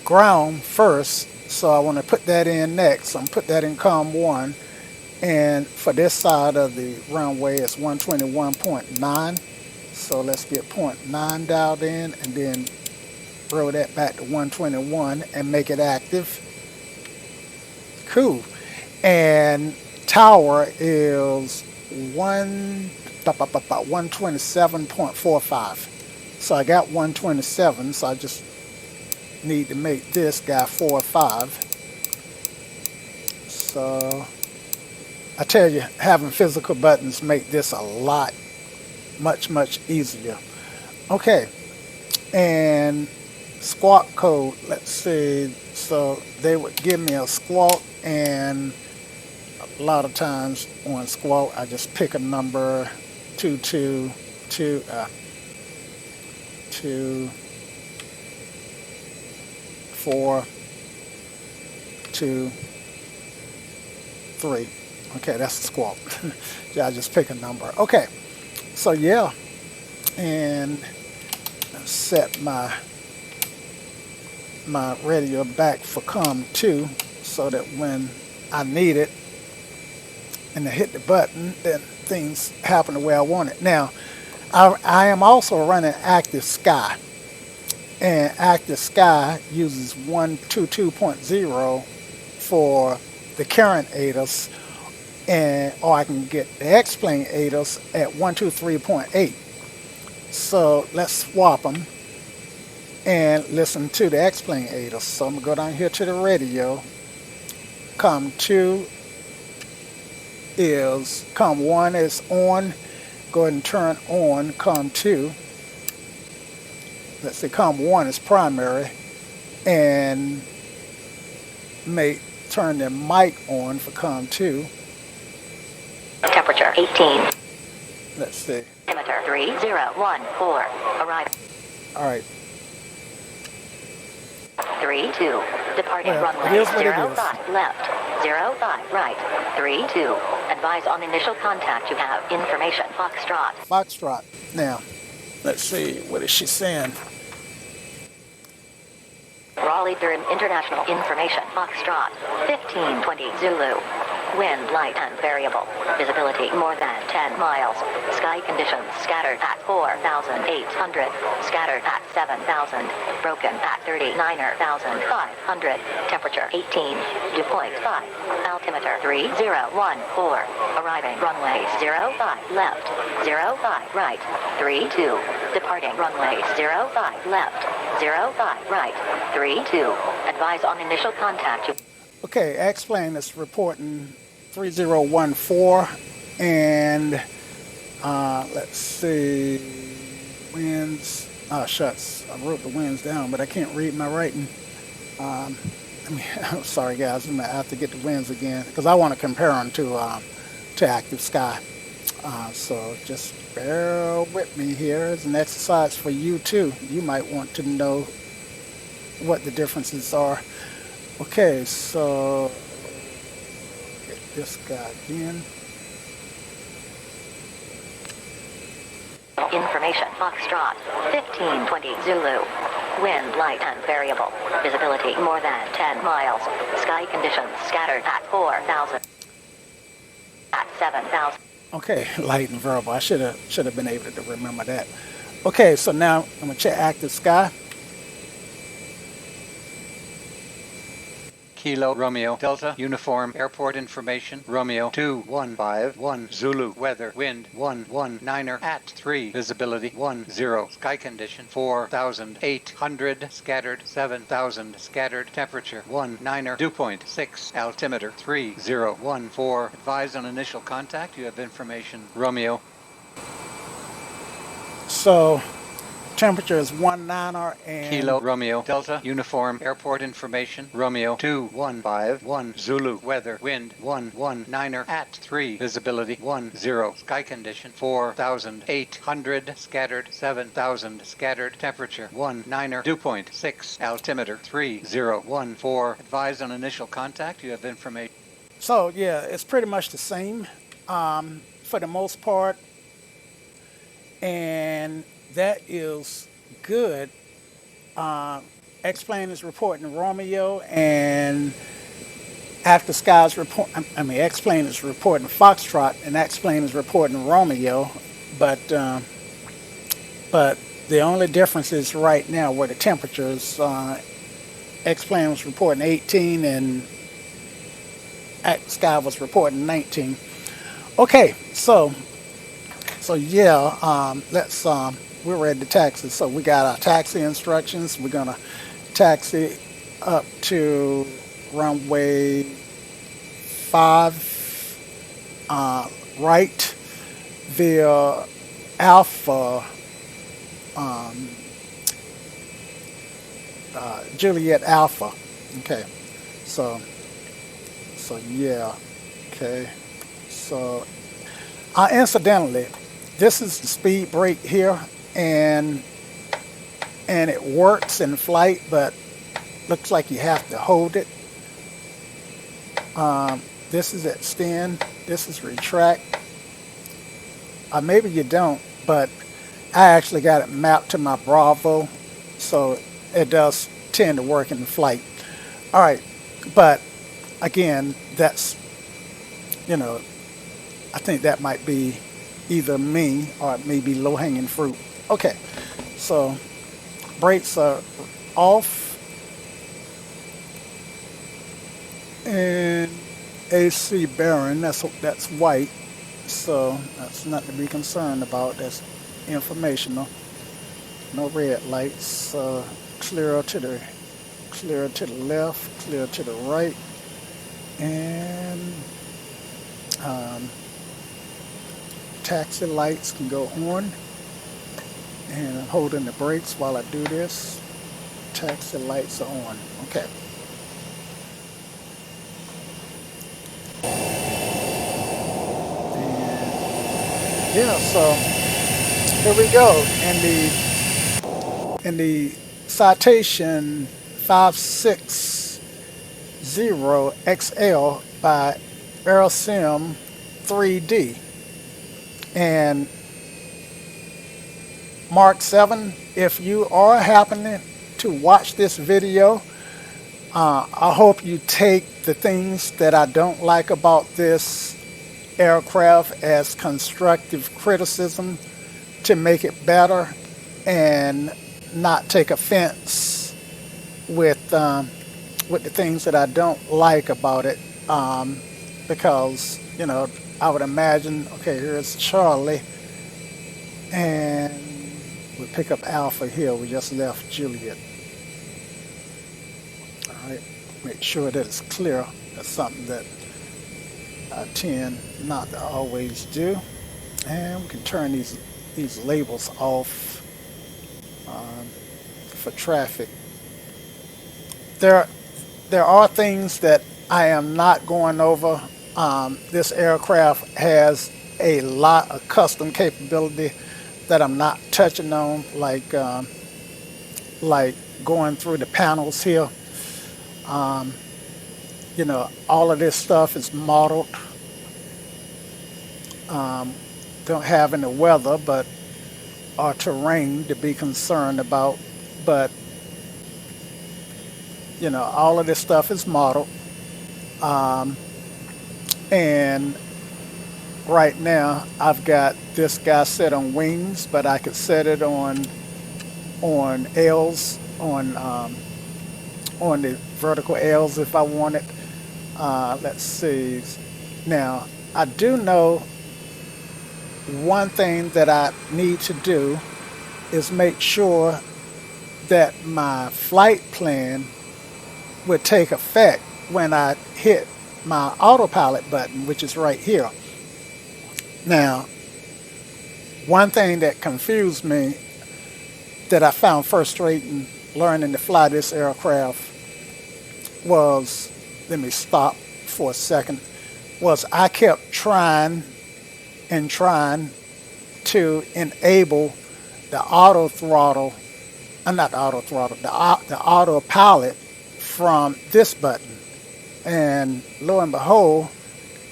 ground first, so I want to put that in next. So I'm put that in COM1, and for this side of the runway it's 121.9. So let's get 0.9 dialed in and then throw that back to 121 and make it active. Cool. And tower is 127.45. So I got 127, so I just need to make this guy 45. So I tell you, having physical buttons make this a lot much easier. Okay, and squawk code, let's see, so they would give me a squawk, and a lot of times on squawk I just pick a number 222 2 4 2 3. Okay, that's the squawk. Yeah, I just pick a number. Okay, so yeah, and set my radio back for COM2 so that when I need it and I hit the button, then things happen the way I want it. Now, I am also running Active Sky, and Active Sky uses 122.0 for the current ATIS, or I can get the X-Plane ATIS at 123.8. So let's swap them and listen to the X-Plane ATIS. So I'm going to go down here to the radio. COM2 is, COM1 is on. Go ahead and turn on COM2. Let's see, COM1 is primary, and turn the mic on for COM2. Temperature 18. Let's see. Altimeter 3014. Arrival. All right. 32. Departing Well, runway it is what it 05 is. left. 05 right. 32. Advise on initial contact. You have information. Foxtrot. Foxtrot. Now, let's see, what is she saying? Raleigh-Durham International Information. Foxtrot. 1520 Zulu. Wind light and variable. Visibility more than 10 miles. Sky conditions scattered at 4,800. Scattered at 7,000. Broken at 39,500. Temperature 18. Dew point 5. Altimeter 3014. Arriving runway 05 left. 05 right. 32. Departing runway 05 left. 05 right. 32. Advise on initial contact. Okay, X-Plane is reporting 3014, and let's see, winds, oh shucks, I wrote the winds down, but I can't read my writing. I'm sorry guys, I have to get the winds again, because I want to compare them to active sky. So just bear with me here. It's an exercise for you too. You might want to know what the differences are. Okay, so get this guy again. Information Foxtrot 1520 Zulu. Wind light and variable. Visibility more than 10 miles. Sky conditions scattered at 4,000. At 7,000. Okay, light and variable. I should have been able to remember that. Okay, so now I'm gonna check active sky. Kilo Romeo Delta Uniform Airport Information Romeo 2151 Zulu Weather Wind 119er at 3 Visibility 10 Sky Condition 4,800 Scattered 7,000 Scattered Temperature 19er Dew point 6 Altimeter 3014 Advise on initial contact. You have information Romeo. So temperature is 19er and Kilo Romeo Delta Uniform Airport Information Romeo 2151 Zulu Weather Wind 119er at 3 Visibility 10 Sky Condition 4,800 Scattered 7,000 Scattered Temperature 19er Dew point 6 Altimeter 3014 Advise on initial contact. You have information. so yeah, it's pretty much the same for the most part, and that is good. X-Plane is reporting Romeo, and After Sky's report. X-Plane is reporting Foxtrot, and X-Plane is reporting Romeo. But the only difference is right now where the temperatures. X-Plane was reporting 18, and Sky was reporting 19. Okay, so yeah, let's. We're ready to taxi. So we got our taxi instructions. We're gonna taxi up to runway 5 right via Alpha Juliet Alpha. Okay, so yeah, okay, so incidentally, this is the speed brake here, and it works in flight, but looks like you have to hold it. This is extend, this is retract. Maybe you don't, but I actually got it mapped to my Bravo, so it does tend to work in the flight. All right, but again, that's, I think that might be either me or it may be low-hanging fruit. Okay, so brakes are off, and AC bearing, that's white, so that's not to be concerned about. That's informational. No red lights. Clear to the left, clear to the right, and taxi lights can go on. And I'm holding the brakes while I do this. Taxi lights are on. Okay. And yeah, so here we go. In the Citation 560XL by AirSim3D. And Mark 7, if you are happening to watch this video, I hope you take the things that I don't like about this aircraft as constructive criticism to make it better, and not take offense with the things that I don't like about it, because I would imagine, okay, here's Charlie, and we pick up Alpha here. We just left Juliet. All right, make sure that it's clear. That's something that I tend not to always do. And we can turn these labels off for traffic. There there are things that I am not going over. This aircraft has a lot of custom capability that I'm not touching on, like going through the panels here. Um, all of this stuff is modeled. Um, don't have any weather, but or terrain to be concerned about. But all of this stuff is modeled. Um, and right now, I've got this guy set on wings, but I could set it on L's on the vertical L's if I wanted. Let's see. Now, I do know one thing that I need to do is make sure that my flight plan would take effect when I hit my autopilot button, which is right here. Now, one thing that confused me that I found frustrating learning to fly this aircraft was, let me stop for a second, was I kept trying and trying to enable the auto throttle, not the auto throttle, the autopilot from this button. And lo and behold,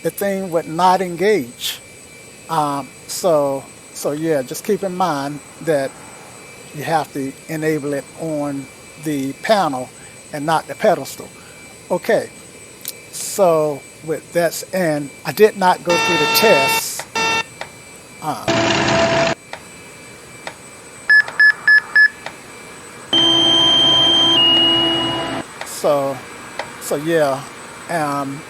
the thing would not engage. So yeah, just keep in mind that you have to enable it on the panel and not the pedestal. Okay, so with that, and I did not go through the tests. So, so yeah, um,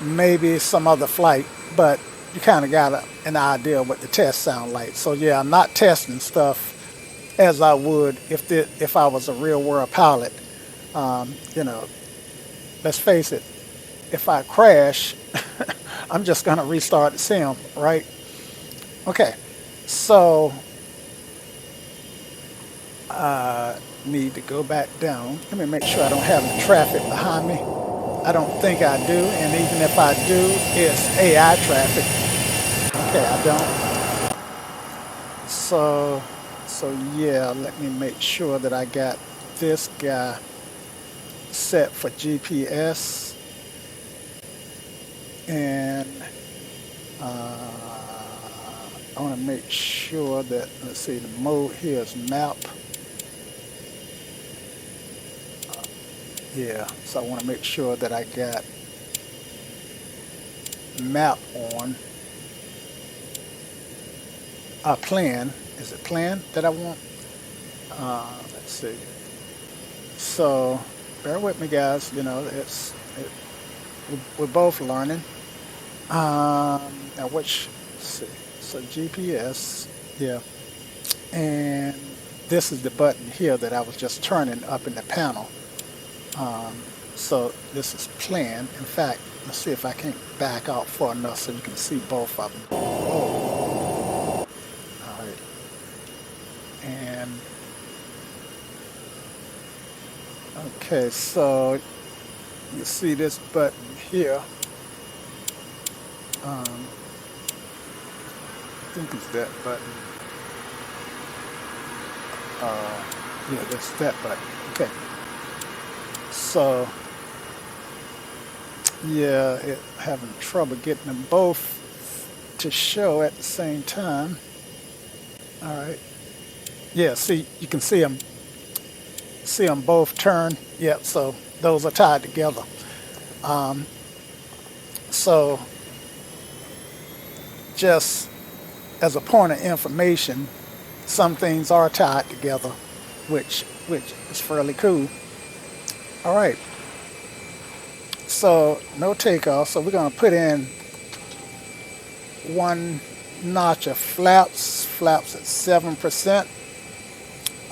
maybe some other flight, but you kind of got an idea what the tests sound like. So yeah, I'm not testing stuff as I would if I was a real world pilot. Um, you know, let's face it, if I crash, I'm just gonna restart the sim, right? Okay, so need to go back down. Let me make sure I don't have any traffic behind me. I don't think I do, and even if I do, it's AI traffic. Okay, I don't. So yeah, let me make sure that I got this guy set for GPS, and I want to make sure that, let's see, the mode here is map. Yeah, so I want to make sure that I got map on. Plan. Is it plan that I want? Let's see. So bear with me, guys. We're both learning. Now which, let's see. So GPS, yeah. And this is the button here that I was just turning up in the panel. So this is plan. In fact, let's see if I can back out far enough so you can see both of them. Oh, all right. And okay, so you see this button here. I think it's that button. Yeah, that's that button. Okay. So, yeah, having trouble getting them both to show at the same time. All right. Yeah, see, you can see them both turn. Yep, so those are tied together. So just as a point of information, some things are tied together, which is fairly cool. All right, so no takeoff. So we're gonna put in one notch of flaps at 7%.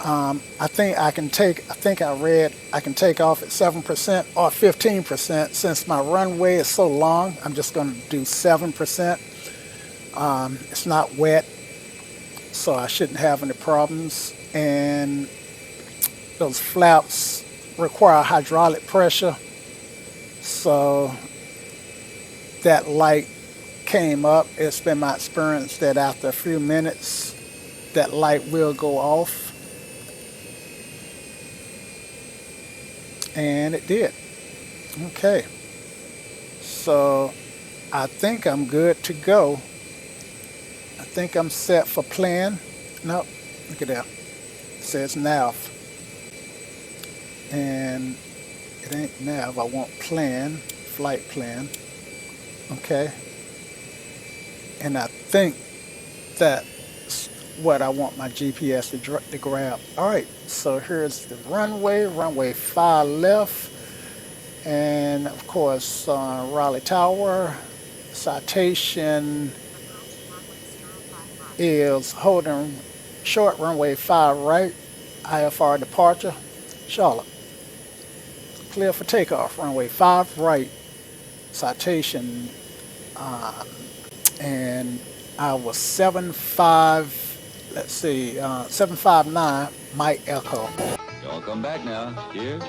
I think I read I can take off at 7% or 15%. Since my runway is so long, I'm just going to do 7%. It's not wet, so I shouldn't have any problems. And those flaps require hydraulic pressure, so that light came up. It's been my experience that after a few minutes, that light will go off. And it did. Okay, so I think I'm good to go. I think I'm set for plan. Nope, look at that. It says nav. And it ain't nav. I want plan, flight plan. Okay. And I think that's what I want my GPS to grab. All right, so here's the runway 5 left. And of course, Raleigh Tower. Citation is holding short, runway 5 right. IFR departure, Charlotte. Clear for takeoff, runway 5 right. Citation, and I was 759, Mike Echo. Y'all come back now. Cheers.